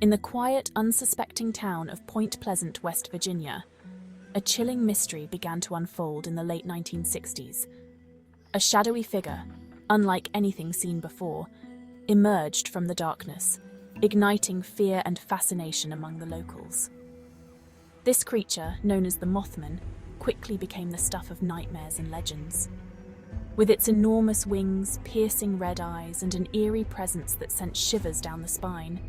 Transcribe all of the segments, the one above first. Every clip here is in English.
In the quiet, unsuspecting town of Point Pleasant, West Virginia, a chilling mystery began to unfold in the late 1960s. A shadowy figure, unlike anything seen before, emerged from the darkness, igniting fear and fascination among the locals. This creature, known as the Mothman, quickly became the stuff of nightmares and legends. With its enormous wings, piercing red eyes, and an eerie presence that sent shivers down the spine,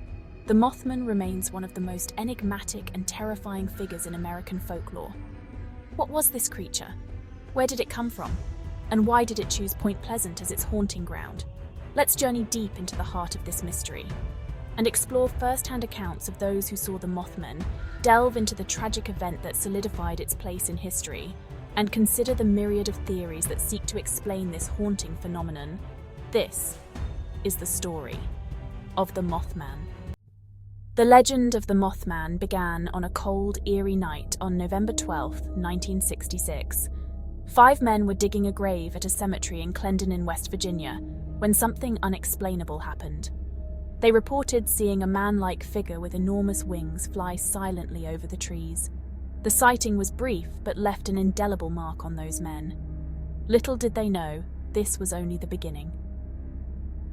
the Mothman remains one of the most enigmatic and terrifying figures in American folklore. What was this creature? Where did it come from? And why did it choose Point Pleasant as its haunting ground? Let's journey deep into the heart of this mystery and explore first-hand accounts of those who saw the Mothman, delve into the tragic event that solidified its place in history, and consider the myriad of theories that seek to explain this haunting phenomenon. This is the story of the Mothman. The legend of the Mothman began on a cold, eerie night on November 12, 1966. 5 men were digging a grave at a cemetery in Clendenin, West Virginia, when something unexplainable happened. They reported seeing a man-like figure with enormous wings fly silently over the trees. The sighting was brief, but left an indelible mark on those men. Little did they know, this was only the beginning.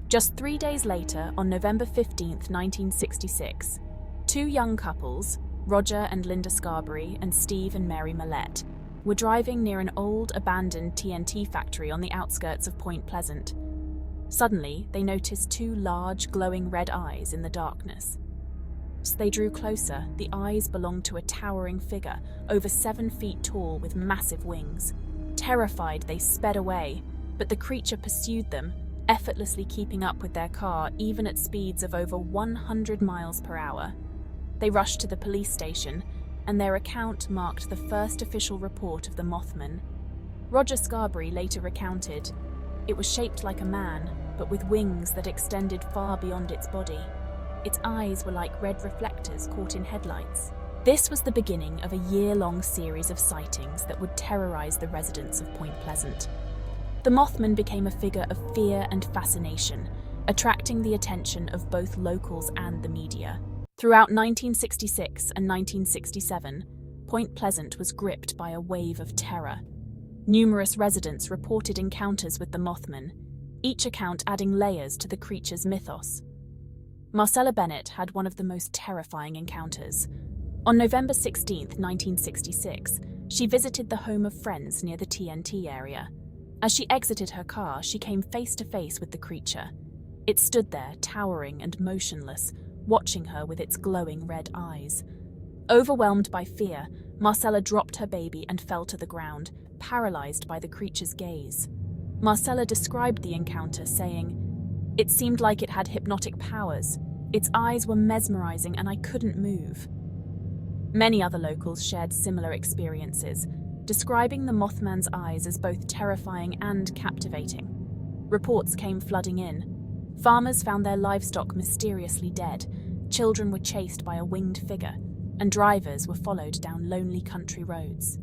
Just 3 days later, on November 15, 1966, 2 young couples, Roger and Linda Scarberry and Steve and Mary Millette, were driving near an old, abandoned TNT factory on the outskirts of Point Pleasant. Suddenly, they noticed 2 large, glowing red eyes in the darkness. As they drew closer, the eyes belonged to a towering figure, over 7 feet tall with massive wings. Terrified, they sped away, but the creature pursued them, effortlessly keeping up with their car even at speeds of over 100 miles per hour. They rushed to the police station, and their account marked the first official report of the Mothman. Roger Scarberry later recounted, "It was shaped like a man, but with wings that extended far beyond its body. Its eyes were like red reflectors caught in headlights." This was the beginning of a year-long series of sightings that would terrorize the residents of Point Pleasant. The Mothman became a figure of fear and fascination, attracting the attention of both locals and the media. Throughout 1966 and 1967, Point Pleasant was gripped by a wave of terror. Numerous residents reported encounters with the Mothman, each account adding layers to the creature's mythos. Marcella Bennett had one of the most terrifying encounters. On November 16, 1966, she visited the home of friends near the TNT area. As she exited her car, she came face to face with the creature. It stood there, towering and motionless, watching her with its glowing red eyes. Overwhelmed by fear, Marcella dropped her baby and fell to the ground, paralyzed by the creature's gaze. Marcella described the encounter, saying, "It seemed like it had hypnotic powers. Its eyes were mesmerizing and I couldn't move." Many other locals shared similar experiences, describing the Mothman's eyes as both terrifying and captivating. Reports came flooding in. Farmers found their livestock mysteriously dead, children were chased by a winged figure, and drivers were followed down lonely country roads.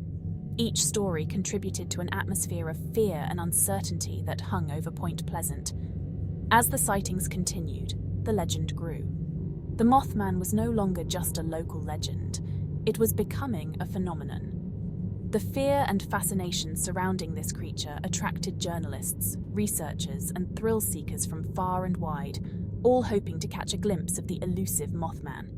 Each story contributed to an atmosphere of fear and uncertainty that hung over Point Pleasant. As the sightings continued, the legend grew. The Mothman was no longer just a local legend, it was becoming a phenomenon. The fear and fascination surrounding this creature attracted journalists, researchers, and thrill seekers from far and wide, all hoping to catch a glimpse of the elusive Mothman.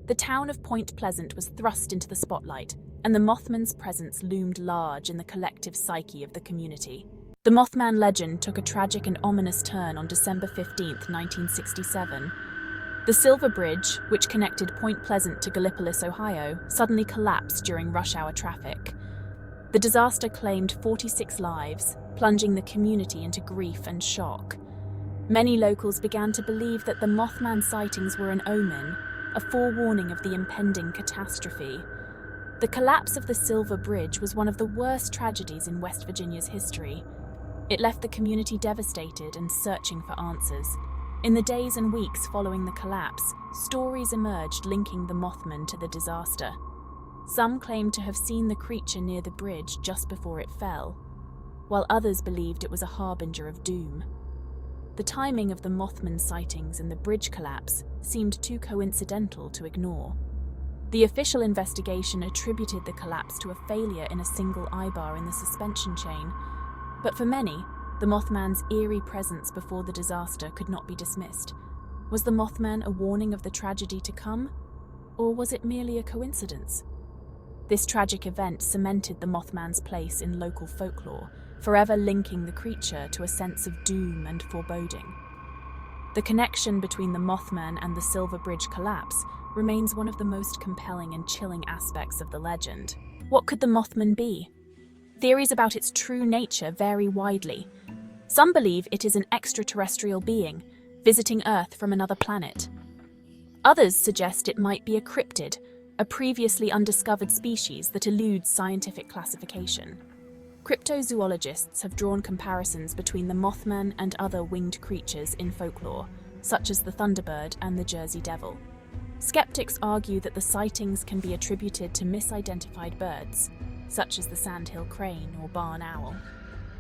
The town of Point Pleasant was thrust into the spotlight, and the Mothman's presence loomed large in the collective psyche of the community. The Mothman legend took a tragic and ominous turn on December 15, 1967. The Silver Bridge, which connected Point Pleasant to Gallipolis, Ohio, suddenly collapsed during rush-hour traffic. The disaster claimed 46 lives, plunging the community into grief and shock. Many locals began to believe that the Mothman sightings were an omen, a forewarning of the impending catastrophe. The collapse of the Silver Bridge was one of the worst tragedies in West Virginia's history. It left the community devastated and searching for answers. In the days and weeks following the collapse, stories emerged linking the Mothman to the disaster. Some claimed to have seen the creature near the bridge just before it fell, while others believed it was a harbinger of doom. the timing of the Mothman sightings and the bridge collapse seemed too coincidental to ignore. The official investigation attributed the collapse to a failure in a single eye-bar in the suspension chain, but for many, the Mothman's eerie presence before the disaster could not be dismissed. Was the Mothman a warning of the tragedy to come, or was it merely a coincidence? This tragic event cemented the Mothman's place in local folklore, forever linking the creature to a sense of doom and foreboding. The connection between the Mothman and the Silver Bridge collapse remains one of the most compelling and chilling aspects of the legend. What could the Mothman be? Theories about its true nature vary widely. Some believe it is an extraterrestrial being, visiting Earth from another planet. Others suggest it might be a cryptid, a previously undiscovered species that eludes scientific classification. Cryptozoologists have drawn comparisons between the Mothman and other winged creatures in folklore, such as the Thunderbird and the Jersey Devil. Skeptics argue that the sightings can be attributed to misidentified birds, such as the sandhill crane or barn owl.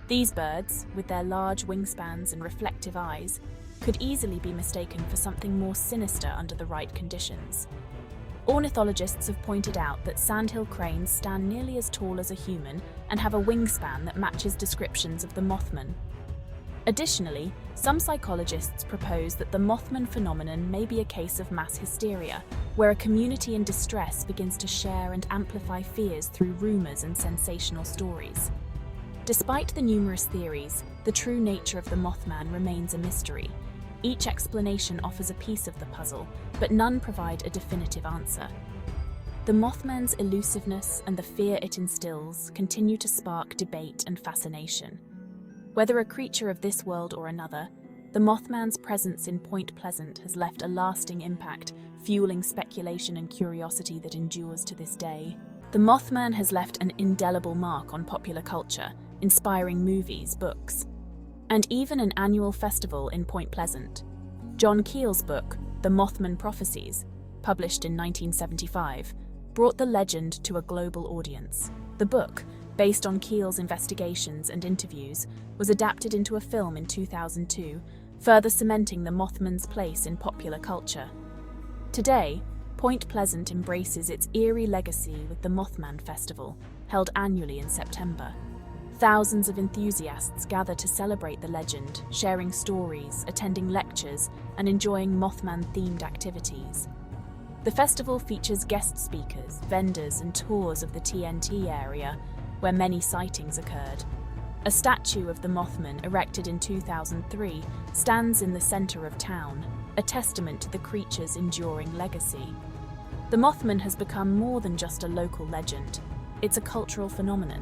These birds, with their large wingspans and reflective eyes, could easily be mistaken for something more sinister under the right conditions. Ornithologists have pointed out that sandhill cranes stand nearly as tall as a human and have a wingspan that matches descriptions of the Mothman. Additionally, some psychologists propose that the Mothman phenomenon may be a case of mass hysteria, where a community in distress begins to share and amplify fears through rumors and sensational stories. Despite the numerous theories, the true nature of the Mothman remains a mystery. Each explanation offers a piece of the puzzle, but none provide a definitive answer. The Mothman's elusiveness and the fear it instills continue to spark debate and fascination. Whether a creature of this world or another, the Mothman's presence in Point Pleasant has left a lasting impact, fueling speculation and curiosity that endures to this day. The Mothman has left an indelible mark on popular culture, inspiring movies, books, and even an annual festival in Point Pleasant. John Keel's book, The Mothman Prophecies, published in 1975, brought the legend to a global audience. The book, based on Keel's investigations and interviews, was adapted into a film in 2002, further cementing the Mothman's place in popular culture. Today, Point Pleasant embraces its eerie legacy with the Mothman Festival, held annually in September. Thousands of enthusiasts gather to celebrate the legend, sharing stories, attending lectures, and enjoying Mothman-themed activities. The festival features guest speakers, vendors, and tours of the TNT area, where many sightings occurred. A statue of the Mothman, erected in 2003, stands in the center of town, a testament to the creature's enduring legacy. The Mothman has become more than just a local legend. It's a cultural phenomenon.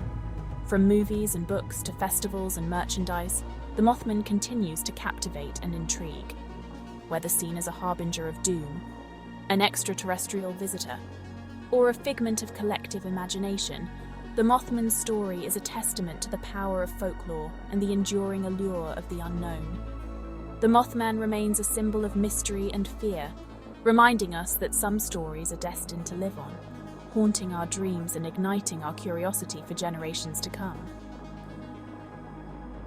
From movies and books to festivals and merchandise, the Mothman continues to captivate and intrigue. Whether seen as a harbinger of doom, an extraterrestrial visitor, or a figment of collective imagination, the Mothman's story is a testament to the power of folklore and the enduring allure of the unknown. The Mothman remains a symbol of mystery and fear, reminding us that some stories are destined to live on, haunting our dreams and igniting our curiosity for generations to come.